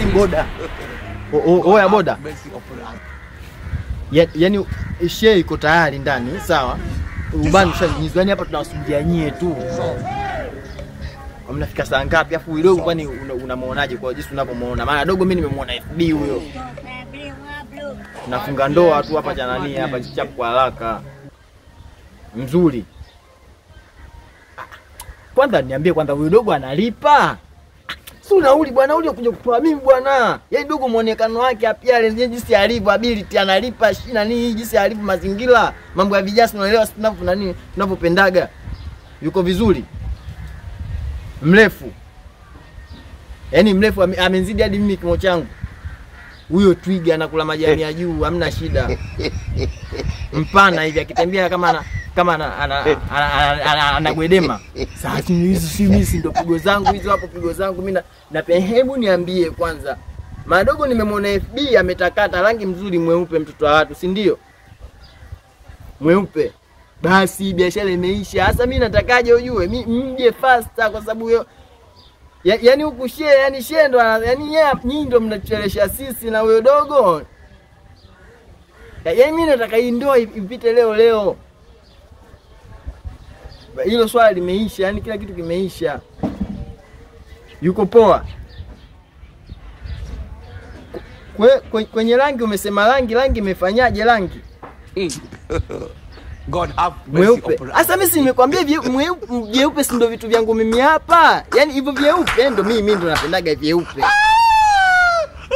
boda. Oya boda. Yaani shehe iko tayari ndani, sawa? Ubani ushanyizwa, yani hapa tunawasubiria nyie tu. Mnafika saa ngapi? Afu ile kwani unamuonaje kwa jinsi unavyomuona? Maana dogo mimi nimemuona FB huyo. Nafunga ndoa tu hapa cha nani hapa chichapu kwa haraka. Mzuri. Kwanza niambie kwanza huyo dogo analipa? Si unauli bwana, uli kuja kutoa mimi bwana. Yaani dogo muonekano wake apia jinsi alivyo ability analipa nini jinsi alivyo mazingira. Mambo ya vijana unaelewa tunapo nani tunapopendaga. Yuko vizuri. Mrefu. Yaani mrefu amenzidi hadi mimi kimo changu. Huyo twiga anakula majani ya juu, hamna shida. Mpana hivi akitembea kama anagwedema. Sasa hizi ndo pigo zangu hizo hapo pigo zangu mimi na hebu niambie kwanza. Madogo nimemwona FB ametakata rangi mzuri mweupe mtoto wa watu, si ndio? Mweupe. Basi biashara imeisha. Sasa mimi natakaje ujue? Mje faster kwa sababu hiyo yaani huku share yani share ndo yani nyinyi ndo mnachelesha sisi na huyo dogo. Yaani mimi nataka hii ndoa ipite leo. Hilo swali limeisha, yani kila kitu kimeisha. Yuko poa. Kwenye rangi umesema rangi imefanyaje rangi? God have mercy upon us. Asa mimi nimekwambia vyeupe si ndo vitu vyangu mimi hapa. Yaani hivyo vyeupe ndo mimi ndo napendaga vyeupe.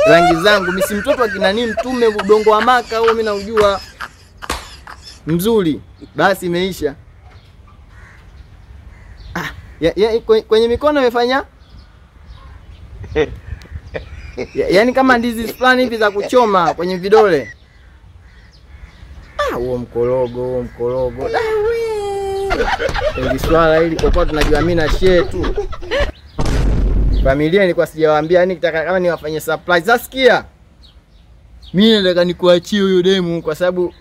Rangi zangu mimi si mtoto akina nini mtume udongo wa maka huo mimi naujua. Mzuri. Basi imeisha. Kwenye mikono umefanya? Yaani kama ndizi fulani hivi za kuchoma kwenye vidole. Huo mkorogo. Hili swala hili kwa kuwa tunajua mimi na shehe tu. Familia nilikuwa sijawaambia yani kitaka kama niwafanye surprise. Sasikia. Mimi nataka nikuachie huyo demu kwa sababu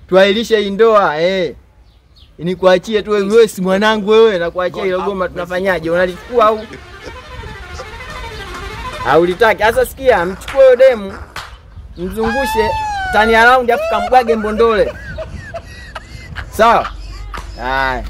tuailishe hii ndoa nikuachie tu wewe si mwanangu wewe na kuachia ile goma tunafanyaje? Unalichukua au? Haulitaki. Sasa sikia, mchukue huyo demu mzungushe turn around afu kambwage mbondole. Sawa? Haya.